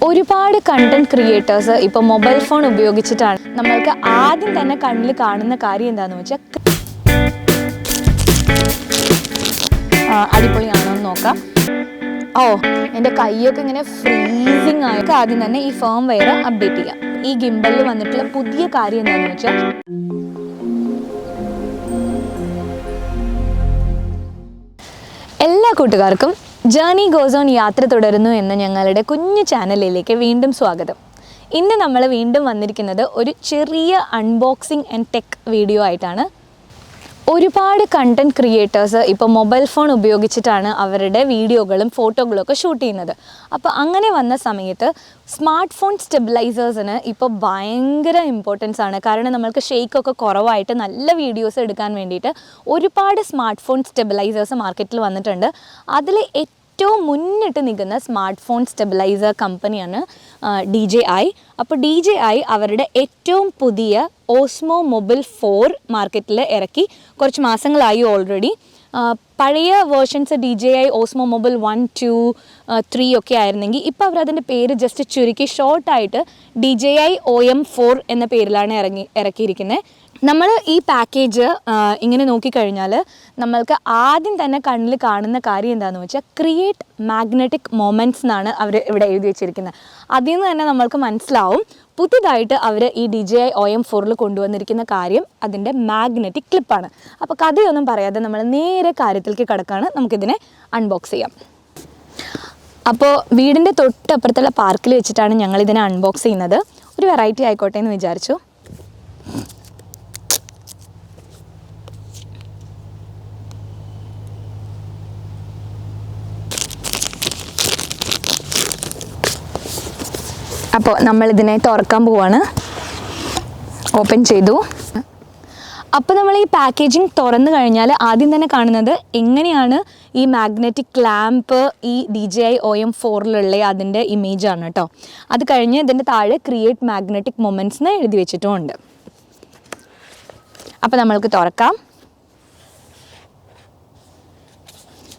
ഒരുപാട് content creators ഇപ്പോൾ mobile phone ഉപയോഗിച്ചിട്ടാണ് നമ്മൾക്ക് ആദ്യം തന്നെ കണ്ണിൽ കാണുന്ന കാര്യം എന്താണെന്ന് വെച്ചാൽ അടിപൊളിയാണോ എന്ന് നോക്കാം. എൻ്റെ കൈയൊക്കെ ഇങ്ങനെ ഫ്രീസിങ് ആയിട്ട് ആദ്യം തന്നെ ഈ ഫേം വെയർ അപ്ഡേറ്റ് ചെയ്യാം. ഈ ഗിംബലിൽ വന്നിട്ടുള്ള പുതിയ കാര്യം എന്താണെന്ന് വെച്ചാൽ എല്ലാ കൂട്ടുകാർക്കും ജേർണി ഗോസ് ഓൺ യാത്ര തുടരുന്നു എന്ന ഞങ്ങളുടെ കുഞ്ഞു ചാനലിലേക്ക് വീണ്ടും സ്വാഗതം. ഇന്ന് നമ്മൾ വീണ്ടും വന്നിരിക്കുന്നത് ഒരു ചെറിയ അൺബോക്സിങ് ആൻഡ് ടെക് വീഡിയോ ആയിട്ടാണ്. ഒരുപാട് കണ്ടന്റ് ക്രിയേറ്റേഴ്സ് ഇപ്പോൾ മൊബൈൽ ഫോൺ ഉപയോഗിച്ചിട്ടാണ് അവരുടെ വീഡിയോകളും ഫോട്ടോകളും ഒക്കെ ഷൂട്ട് ചെയ്യുന്നത്. അപ്പോൾ അങ്ങനെ വന്ന സമയത്ത് സ്മാർട്ട് ഫോൺ സ്റ്റെബിലൈസേഴ്സിന് ഇപ്പോൾ ഭയങ്കര ഇമ്പോർട്ടൻസ് ആണ്. കാരണം നമ്മൾക്ക് ഷെയ്ക്കൊക്കെ കുറവായിട്ട് നല്ല വീഡിയോസ് എടുക്കാൻ വേണ്ടിയിട്ട് ഒരുപാട് സ്മാർട്ട് ഫോൺ സ്റ്റെബിലൈസേഴ്സ് മാർക്കറ്റിൽ വന്നിട്ടുണ്ട്. അതിൽ ഏറ്റവും മുന്നിട്ട് നിൽക്കുന്ന സ്മാർട്ട് ഫോൺ സ്റ്റെബിലൈസർ കമ്പനിയാണ് DJI. അപ്പോൾ DJI അവരുടെ ഏറ്റവും പുതിയ ഓസ്മോ മൊബൈൽ 4 മാർക്കറ്റിൽ ഇറക്കി. കുറച്ച് മാസങ്ങളായി ഓൾറെഡി. പഴയ വേർഷൻസ് DJI OSMO മൊബൈൽ 1, 2, 3 ഒക്കെ ആയിരുന്നെങ്കിൽ ഇപ്പോൾ അവർ അതിൻ്റെ പേര് ജസ്റ്റ് ചുരുക്കി ഷോർട്ടായിട്ട് DJI OM4 എന്ന പേരിലാണ് ഇറക്കിയിരിക്കുന്നത്. നമ്മൾ ഈ പാക്കേജ് ഇങ്ങനെ നോക്കിക്കഴിഞ്ഞാൽ നമ്മൾക്ക് ആദ്യം തന്നെ കണ്ണിൽ കാണുന്ന കാര്യം എന്താണെന്ന് വെച്ചാൽ ക്രിയേറ്റ് മാഗ്നറ്റിക് മൊമെൻറ്റ്സ് എന്നാണ് അവർ ഇവിടെ എഴുതി വെച്ചിരിക്കുന്നത്. അതിൽ നിന്ന് തന്നെ നമ്മൾക്ക് മനസ്സിലാവും പുതുതായിട്ട് അവർ ഈ DJI OM4 കൊണ്ടുവന്നിരിക്കുന്ന കാര്യം അതിൻ്റെ മാഗ്നറ്റിക് ക്ലിപ്പാണ്. അപ്പോൾ കഥയൊന്നും പറയാതെ നമ്മൾ നേരെ കാര്യത്തിലേക്ക് കടക്കാണ്. നമുക്കിതിനെ അൺബോക്സ് ചെയ്യാം. അപ്പോൾ വീടിൻ്റെ തൊട്ടപ്പുറത്തുള്ള പാർക്കിൽ വെച്ചിട്ടാണ് ഞങ്ങളിതിനെ അൺബോക്സ് ചെയ്യുന്നത്. ഒരു വെറൈറ്റി ആയിക്കോട്ടെ എന്ന് വിചാരിച്ചു. അപ്പോൾ നമ്മളിതിനെ തുറക്കാൻ പോവാണ്. ഓപ്പൺ ചെയ്തു. അപ്പോൾ നമ്മൾ ഈ പാക്കേജിങ് തുറന്നു കഴിഞ്ഞാൽ ആദ്യം തന്നെ കാണുന്നത് എങ്ങനെയാണ് ഈ മാഗ്നറ്റിക് ക്ലാമ്പ് ഈ DJI OM4 അതിൻ്റെ ഇമേജാണ് കേട്ടോ. അത് കഴിഞ്ഞ് ഇതിൻ്റെ താഴെ ക്രിയേറ്റ് മാഗ്നറ്റിക് മൊമെൻറ്റ്സ് എന്ന് എഴുതി വെച്ചിട്ടുമുണ്ട്. അപ്പോൾ നമ്മൾക്ക് തുറക്കാം.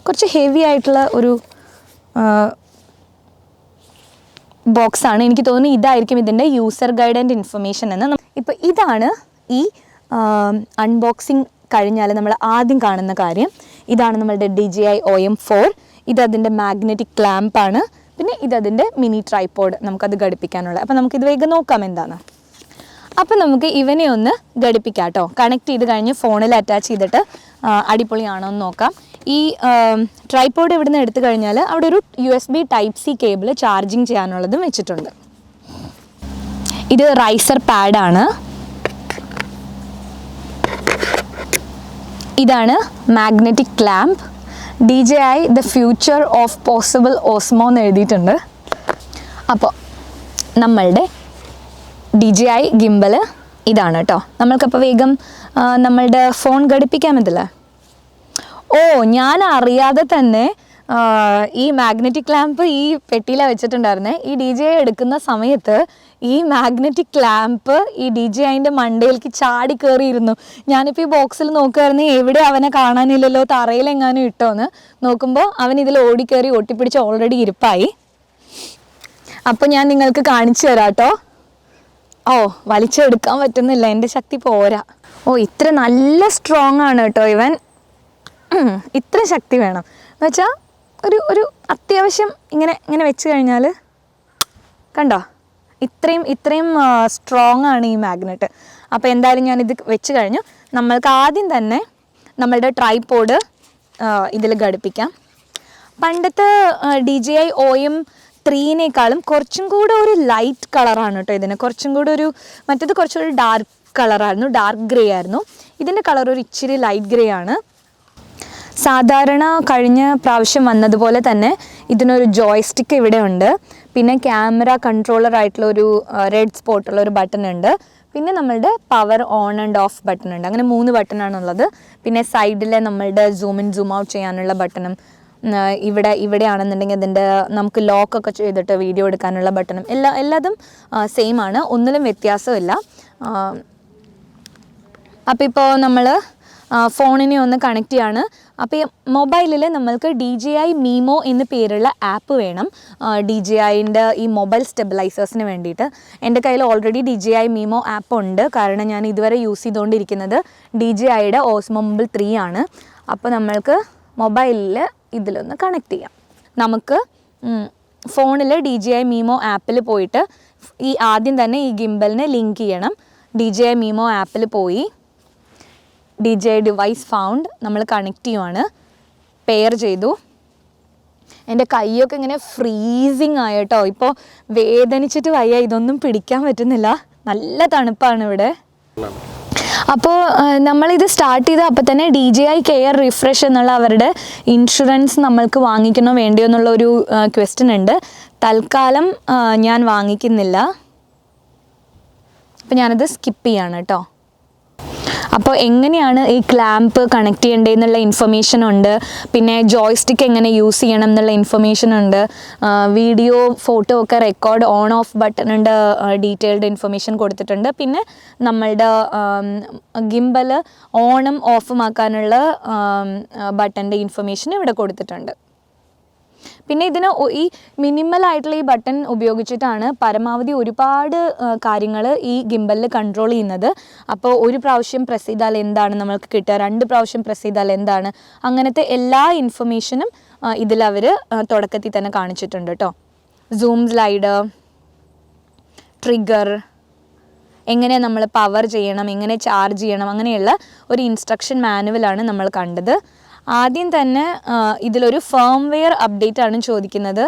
കുറച്ച് ഹെവി ആയിട്ടുള്ള ഒരു ബോക്സാണ്. എനിക്ക് തോന്നുന്നു ഇതായിരിക്കും ഇതിൻ്റെ യൂസർ ഗൈഡ് ആൻഡ് ഇൻഫർമേഷൻ എന്ന്. ഇപ്പോൾ ഇതാണ് ഈ അൺബോക്സിങ് കഴിഞ്ഞാൽ നമ്മൾ ആദ്യം കാണുന്ന കാര്യം. ഇതാണ് നമ്മളുടെ DJI OM4. ഇതതിൻ്റെ മാഗ്നറ്റിക് ക്ലാമ്പാണ്. പിന്നെ ഇതതിൻ്റെ മിനി ട്രൈപോഡ്, നമുക്കത് ഘടിപ്പിക്കാനുള്ള. അപ്പോൾ നമുക്കിത് വേഗം നോക്കാം എന്താണ്. അപ്പോൾ നമുക്ക് ഇവനെ ഒന്ന് ഘടിപ്പിക്കാം കേട്ടോ. കണക്ട് ചെയ്ത് കഴിഞ്ഞ് ഫോണിൽ അറ്റാച്ച് ചെയ്തിട്ട് അടിപൊളിയാണോ എന്ന് നോക്കാം. ഈ ട്രൈപോഡ് ഇവിടെ നിന്ന് എടുത്തു കഴിഞ്ഞാൽ അവിടെ ഒരു USB Type-C കേബിൾ ചാർജിങ് ചെയ്യാനുള്ളതും വെച്ചിട്ടുണ്ട്. ഇത് റൈസർ പാഡാണ്. ഇതാണ് magnetic clamp. DJI the future of possible Osmo എന്ന് എഴുതിയിട്ടുണ്ട്. അപ്പോൾ നമ്മളുടെ DJI ഗിംബൽ ഇതാണ് കേട്ടോ. നമ്മൾക്കപ്പോൾ വേഗം നമ്മളുടെ ഫോൺ ഘടിപ്പിക്കാമെന്നല്ലേ. ഞാൻ അറിയാതെ തന്നെ ഈ മാഗ്നറ്റിക് ക്ലാമ്പ് ഈ പെട്ടിയിലാണ് വെച്ചിട്ടുണ്ടായിരുന്നേ. ഈ DJI എടുക്കുന്ന സമയത്ത് ഈ മാഗ്നറ്റിക് ക്ലാമ്പ് ഈ DJIൻ്റെ മണ്ടയിലേക്ക് ചാടി കയറിയിരുന്നു. ഞാനിപ്പോൾ ഈ ബോക്സിൽ നോക്കുമായിരുന്നു എവിടെ അവനെ കാണാനില്ലല്ലോ, തറയിലെങ്ങാനും ഇട്ടോന്ന്. നോക്കുമ്പോൾ അവൻ ഇതിൽ ഓടിക്കയറി ഒട്ടിപ്പിടിച്ച് ഓൾറെഡി ഇരിപ്പായി. അപ്പോൾ ഞാൻ നിങ്ങൾക്ക് കാണിച്ചു തരാം കേട്ടോ. വലിച്ചെടുക്കാൻ പറ്റുന്നില്ല, എൻ്റെ ശക്തി പോരാ. ഇത്ര നല്ല സ്ട്രോങ് ആണ് കേട്ടോ ഇവൻ. ഇത്ര ശക്തി വേണം എന്ന് വെച്ചാൽ ഒരു അത്യാവശ്യം ഇങ്ങനെ വെച്ച് കഴിഞ്ഞാൽ കണ്ടോ, ഇത്രയും സ്ട്രോങ് ആണ് ഈ മാഗ്നറ്റ്. അപ്പോൾ എന്തായാലും ഞാനിത് വെച്ച് കഴിഞ്ഞു. നമ്മൾക്ക് ആദ്യം തന്നെ നമ്മളുടെ ട്രൈപോഡ് ഇതിൽ ഘടിപ്പിക്കാം. പണ്ടത്തെ DJI OM3 കുറച്ചും കൂടെ ഒരു ലൈറ്റ് കളറാണ് കേട്ടോ ഇതിന്. കുറച്ചും കൂടെ മറ്റേത് കുറച്ചൊരു ഡാർക്ക് കളറായിരുന്നു, ഡാർക്ക് ഗ്രേ ആയിരുന്നു. ഇതിൻ്റെ കളർ ഒരു ഇച്ചിരി ലൈറ്റ് ഗ്രേ ആണ്. സാധാരണ കഴിഞ്ഞ പ്രാവശ്യം വന്നതുപോലെ തന്നെ ഇതിനൊരു ജോയ്സ്റ്റിക്ക് ഇവിടെ ഉണ്ട്. പിന്നെ ക്യാമറ കൺട്രോളർ ആയിട്ടുള്ളൊരു റെഡ് സ്പോട്ടുള്ളൊരു ബട്ടൺ ഉണ്ട്. പിന്നെ നമ്മളുടെ power on and of button ഉണ്ട്. അങ്ങനെ 3 ബട്ടണാണുള്ളത്. പിന്നെ സൈഡിലെ നമ്മളുടെ സൂം ഇൻ സൂം ഔട്ട് ചെയ്യാനുള്ള ബട്ടണും ഇവിടെയാണെന്നുണ്ടെങ്കിൽ അതിൻ്റെ നമുക്ക് ലോക്കൊക്കെ ചെയ്തിട്ട് വീഡിയോ എടുക്കാനുള്ള ബട്ടണും എല്ലാതും സെയിം ആണ്. ഒന്നിലും വ്യത്യാസമില്ല. അപ്പോൾ ഇപ്പോൾ നമ്മൾ ഫോണിനെ ഒന്ന് കണക്ട് ചെയ്യാണ്. അപ്പോൾ ഈ മൊബൈലിൽ നമ്മൾക്ക് DJI മീമോ എന്ന് പേരുള്ള ആപ്പ് വേണം DJIൻ്റെ ഈ മൊബൈൽ സ്റ്റെബിലൈസേഴ്സിന് വേണ്ടിയിട്ട്. എൻ്റെ കയ്യിൽ ഓൾറെഡി DJI മീമോ ആപ്പ് ഉണ്ട്, കാരണം ഞാൻ ഇതുവരെ യൂസ് ചെയ്തുകൊണ്ടിരിക്കുന്നത് DJIയുടെ OSMO Mobile 3 ആണ്. അപ്പോൾ നമ്മൾക്ക് മൊബൈലിൽ ഇതിലൊന്ന് കണക്ട് ചെയ്യാം. നമുക്ക് ഫോണിൽ DJI മീമോ ആപ്പിൽ പോയിട്ട് ആദ്യം തന്നെ ഈ ഗിംബലിനെ ലിങ്ക് ചെയ്യണം. DJI മീമോ ആപ്പിൽ പോയി DJI ഡിവൈസ് ഫൗണ്ട് നമ്മൾ കണക്ട് ചെയ്യുവാണ്. പെയർ ചെയ്തു. എൻ്റെ കൈയൊക്കെ ഇങ്ങനെ ഫ്രീസിങ് ആയിട്ടോ, ഇപ്പോൾ വേദനിച്ചിട്ട് വയ്യ, ഇതൊന്നും പിടിക്കാൻ പറ്റുന്നില്ല, നല്ല തണുപ്പാണ് ഇവിടെ. അപ്പോൾ നമ്മളിത് സ്റ്റാർട്ട് ചെയ്ത് അപ്പോൾ തന്നെ DJI കെയർ റിഫ്രഷ് എന്നുള്ള അവരുടെ ഇൻഷുറൻസ് നമ്മൾക്ക് വാങ്ങിക്കണോ വേണ്ടിയോ എന്നുള്ളൊരു ക്വസ്റ്റ്യൻ ഉണ്ട്. തൽക്കാലം ഞാൻ വാങ്ങിക്കുന്നില്ല, അപ്പോൾ ഞാനത് സ്കിപ്പ് ചെയ്യാണ് കേട്ടോ. അപ്പോൾ എങ്ങനെയാണ് ഈ ക്ലാമ്പ് കണക്ട് ചെയ്യേണ്ടതെന്നുള്ള ഇൻഫർമേഷൻ ഉണ്ട്, പിന്നെ ജോയ്സ്റ്റിക്ക് എങ്ങനെ യൂസ് ചെയ്യണം എന്നുള്ള ഇൻഫർമേഷൻ ഉണ്ട്, വീഡിയോ ഫോട്ടോ ഒക്കെ റെക്കോർഡ് ഓൺ ഓഫ് ബട്ടണിൻ്റെ ഡീറ്റെയിൽഡ് ഇൻഫർമേഷൻ കൊടുത്തിട്ടുണ്ട്, പിന്നെ നമ്മളുടെ ഗിംബൽ ഓണും ഓഫും ആക്കാനുള്ള ബട്ടൻ്റെ ഇൻഫർമേഷൻ ഇവിടെ കൊടുത്തിട്ടുണ്ട്. പിന്നെ ഇതിന് ഈ മിനിമലായിട്ടുള്ള ഈ ബട്ടൺ ഉപയോഗിച്ചിട്ടാണ് പരമാവധി ഒരുപാട് കാര്യങ്ങൾ ഈ ഗിംബലിൽ കൺട്രോൾ ചെയ്യുന്നത്. അപ്പോൾ ഒരു പ്രാവശ്യം പ്രസ് ചെയ്താൽ എന്താണ് നമ്മൾക്ക് കിട്ടുക, 2 പ്രാവശ്യം പ്രസ് ചെയ്താൽ എന്താണ്, അങ്ങനത്തെ എല്ലാ ഇൻഫർമേഷനും ഇതിലവർ തുടക്കത്തിൽ തന്നെ കാണിച്ചിട്ടുണ്ട് കേട്ടോ. സൂം സ്ലൈഡർ, ട്രിഗർ, എങ്ങനെ നമ്മൾ പവർ ചെയ്യണം, എങ്ങനെ ചാർജ് ചെയ്യണം, അങ്ങനെയുള്ള ഒരു ഇൻസ്ട്രക്ഷൻ മാനുവലാണ് നമ്മൾ കണ്ടത്. ആദ്യം തന്നെ ഇതിലൊരു ഫേംവെയർ അപ്ഡേറ്റ് ആണ് ചോദിക്കുന്നത്.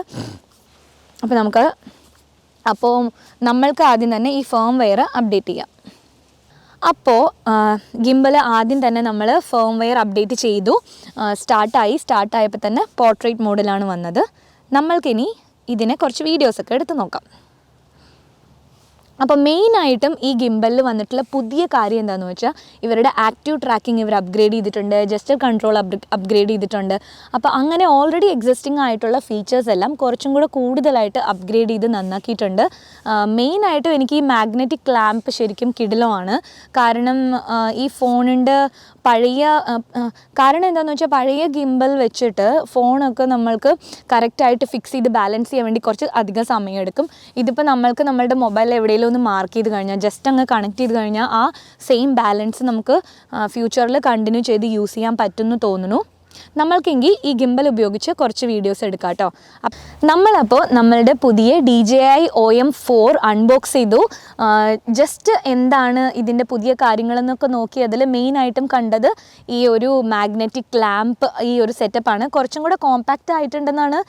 അപ്പോൾ നമ്മൾക്ക് ആദ്യം തന്നെ ഈ ഫേംവെയർ അപ്ഡേറ്റ് ചെയ്യാം. അപ്പോൾ ഗിംബൽ ആദ്യം തന്നെ നമ്മൾ ഫേംവെയർ അപ്ഡേറ്റ് ചെയ്തു. സ്റ്റാർട്ടായപ്പോൾ തന്നെ പോർട്രേറ്റ് മോഡിലാണ് വന്നത്. നമ്മൾക്കിനി ഇതിനെ കുറച്ച് വീഡിയോസൊക്കെ എടുത്ത് നോക്കാം. അപ്പോൾ മെയിനായിട്ടും ഈ ഗിംബലിൽ വന്നിട്ടുള്ള പുതിയ കാര്യം എന്താണെന്ന് വെച്ചാൽ ഇവരുടെ ആക്റ്റീവ് ട്രാക്കിംഗ് ഇവർ അപ്ഗ്രേഡ് ചെയ്തിട്ടുണ്ട്, ജസ്റ്റർ കൺട്രോൾ അപ്ഗ്രേഡ് ചെയ്തിട്ടുണ്ട്. അപ്പോൾ അങ്ങനെ ഓൾറെഡി എക്സിസ്റ്റിംഗ് ആയിട്ടുള്ള ഫീച്ചേഴ്സ് എല്ലാം കുറച്ചും കൂടെ കൂടുതലായിട്ട് അപ്ഗ്രേഡ് ചെയ്ത് നന്നാക്കിയിട്ടുണ്ട്. മെയിനായിട്ടും എനിക്ക് ഈ മാഗ്നറ്റിക് ക്ലാമ്പ് ശരിക്കും കിടിലമാണ്. കാരണം ഈ ഫോണിൻ്റെ കാരണം എന്താണെന്ന് വെച്ചാൽ പഴയ ഗിംബൽ വെച്ചിട്ട് ഫോണൊക്കെ നമ്മൾക്ക് കറക്റ്റായിട്ട് ഫിക്സ് ചെയ്ത് ബാലൻസ് ചെയ്യാൻ വേണ്ടി കുറച്ച് അധികം സമയമെടുക്കും. ഇതിപ്പോൾ നമ്മൾക്ക് നമ്മളുടെ മൊബൈൽ എവിടെയെങ്കിലും ഒന്ന് മാർക്ക് ചെയ്ത് കഴിഞ്ഞാൽ, ജസ്റ്റ് അങ്ങ് കണക്ട് ചെയ്ത് കഴിഞ്ഞാൽ ആ സെയിം ബാലൻസ് നമുക്ക് ഫ്യൂച്ചറിൽ കണ്ടിന്യൂ ചെയ്ത് യൂസ് ചെയ്യാൻ പറ്റുമെന്ന് തോന്നുന്നു. നമ്മൾക്കെങ്കിൽ ഈ ഗിംബൽ ഉപയോഗിച്ച് കുറച്ച് വീഡിയോസ് എടുക്കാം കേട്ടോ. നമ്മളപ്പോൾ നമ്മളുടെ പുതിയ DJI OM4 അൺബോക്സ് ചെയ്തു. ജസ്റ്റ് എന്താണ് ഇതിൻ്റെ പുതിയ കാര്യങ്ങളെന്നൊക്കെ നോക്കി അതിൽ മെയിനായിട്ടും കണ്ടത് ഈ ഒരു മാഗ്നറ്റിക് ക്ലാമ്പ്, ഈ ഒരു സെറ്റപ്പാണ്. കുറച്ചും കൂടെ കോമ്പാക്റ്റ് ആയിട്ടുണ്ടെന്നാണ്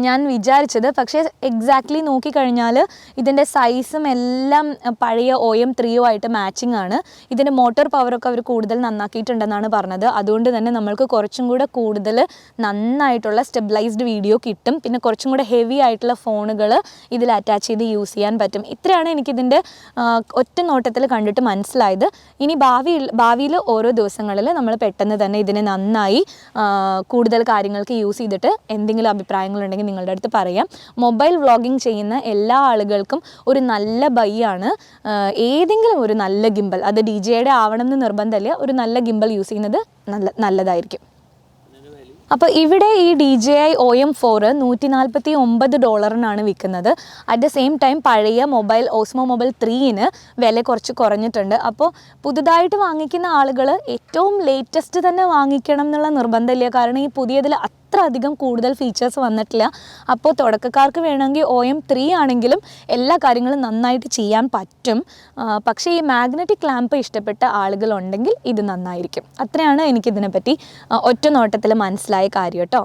ഞാൻ വിചാരിച്ചത്. പക്ഷേ എക്സാക്ട്ലി നോക്കിക്കഴിഞ്ഞാൽ ഇതിൻ്റെ സൈസും എല്ലാം പഴയ OM3 ആയിട്ട് മാച്ചിങ് ആണ്. ഇതിൻ്റെ മോട്ടോർ പവറൊക്കെ അവർ കൂടുതൽ നന്നാക്കിയിട്ടുണ്ടെന്നാണ് പറഞ്ഞത്. അതുകൊണ്ട് തന്നെ നമ്മൾക്ക് കുറച്ചും കൂടെ കൂടുതൽ നന്നായിട്ടുള്ള സ്റ്റെബിലൈസ്ഡ് വീഡിയോ കിട്ടും. പിന്നെ കുറച്ചും കൂടെ ഹെവി ആയിട്ടുള്ള ഫോണുകൾ ഇതിൽ അറ്റാച്ച് ചെയ്ത് യൂസ് ചെയ്യാൻ പറ്റും. ഇത്രയാണ് എനിക്കിതിൻ്റെ ഒറ്റ നോട്ടത്തിൽ കണ്ടിട്ട് മനസ്സിലായത്. ഇനി ഭാവിയിൽ ഓരോ ദിവസങ്ങളിൽ നമ്മൾ പെട്ടെന്ന് തന്നെ ഇതിനെ നന്നായി കൂടുതൽ കാര്യങ്ങൾക്ക് യൂസ് ചെയ്തിട്ട് എന്തെങ്കിലും അഭിപ്രായങ്ങളുണ്ടെങ്കിൽ നിങ്ങളുടെ അടുത്ത് പറയാം. മൊബൈൽ വ്ളോഗിങ് ചെയ്യുന്ന എല്ലാ ആളുകൾക്കും ഒരു നല്ല ബൈ ആണ്. ഏതെങ്കിലും ഒരു നല്ല ഗിംബൽ, അത് DJIയുടെ ആവണം എന്ന് നിർബന്ധമില്ല, ഒരു നല്ല ഗിംബൽ യൂസ് ചെയ്യുന്നത് നല്ലതായിരിക്കും. അപ്പോൾ ഇവിടെ ഈ DJI OM4 $149 വിൽക്കുന്നത്. അറ്റ് ദ സെയിം ടൈം പഴയ OSMO Mobile 3 വില കുറച്ച് കുറഞ്ഞിട്ടുണ്ട്. അപ്പോൾ പുതുതായിട്ട് വാങ്ങിക്കുന്ന ആളുകൾ ഏറ്റവും ലേറ്റസ്റ്റ് തന്നെ വാങ്ങിക്കണം എന്നുള്ള നിർബന്ധമില്ല. കാരണം ഈ പുതിയതിൽ അത്ര അധികം കൂടുതൽ ഫീച്ചേഴ്സ് വന്നിട്ടില്ല. അപ്പോൾ തുടക്കക്കാർക്ക് വേണമെങ്കിൽ OM3 ആണെങ്കിലും എല്ലാ കാര്യങ്ങളും നന്നായിട്ട് ചെയ്യാൻ പറ്റും. പക്ഷേ ഈ മാഗ്നറ്റിക് ക്ലാമ്പ് ഇഷ്ടപ്പെട്ട ആളുകളുണ്ടെങ്കിൽ ഇത് നന്നായിരിക്കും. അത്രയാണ് എനിക്കിതിനെപ്പറ്റി ഒറ്റ നോട്ടത്തിൽ മനസ്സിലായ കാര്യം കേട്ടോ.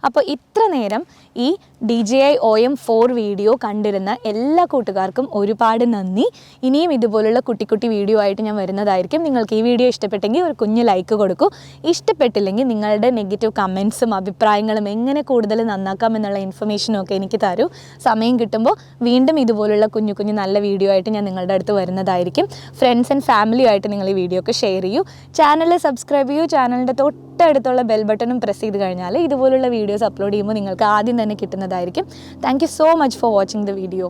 അപ്പോൾ ഇത്ര നേരം ഈ DJI OM4 വീഡിയോ കണ്ടിരുന്ന എല്ലാ കൂട്ടുകാർക്കും ഒരുപാട് നന്ദി. ഇനിയും ഇതുപോലുള്ള കുട്ടി വീഡിയോ ആയിട്ട് ഞാൻ വരുന്നതായിരിക്കും. നിങ്ങൾക്ക് ഈ വീഡിയോ ഇഷ്ടപ്പെട്ടെങ്കിൽ ഒരു കുഞ്ഞ് ലൈക്ക് കൊടുക്കൂ. ഇഷ്ടപ്പെട്ടില്ലെങ്കിൽ നിങ്ങളുടെ നെഗറ്റീവ് കമൻസും അഭിപ്രായങ്ങളും എങ്ങനെ കൂടുതൽ നന്നാക്കാം എന്നുള്ള ഇൻഫർമേഷനും ഒക്കെ എനിക്ക് തരൂ. സമയം കിട്ടുമ്പോൾ വീണ്ടും ഇതുപോലുള്ള കുഞ്ഞു നല്ല വീഡിയോ ആയിട്ട് ഞാൻ നിങ്ങളുടെ അടുത്ത് വരുന്നതായിരിക്കും. ഫ്രണ്ട്സ് ആൻഡ് ഫാമിലിയുമായിട്ട് നിങ്ങൾ ഈ വീഡിയോ ഒക്കെ ഷെയർ ചെയ്യൂ. ചാനൽ സബ്സ്ക്രൈബ് ചെയ്യൂ. ചാനലിൻ്റെ തൊട്ടടുത്തുള്ള ബെൽ ബട്ടണും പ്രസ് ചെയ്ത് കഴിഞ്ഞാൽ ഇതുപോലുള്ള വീഡിയോസ് അപ്ലോഡ് ചെയ്യുമ്പോൾ നിങ്ങൾക്ക് ആദ്യം തന്നെ കിട്ടുന്നതായിരിക്കും. Thank you so much for watching the video.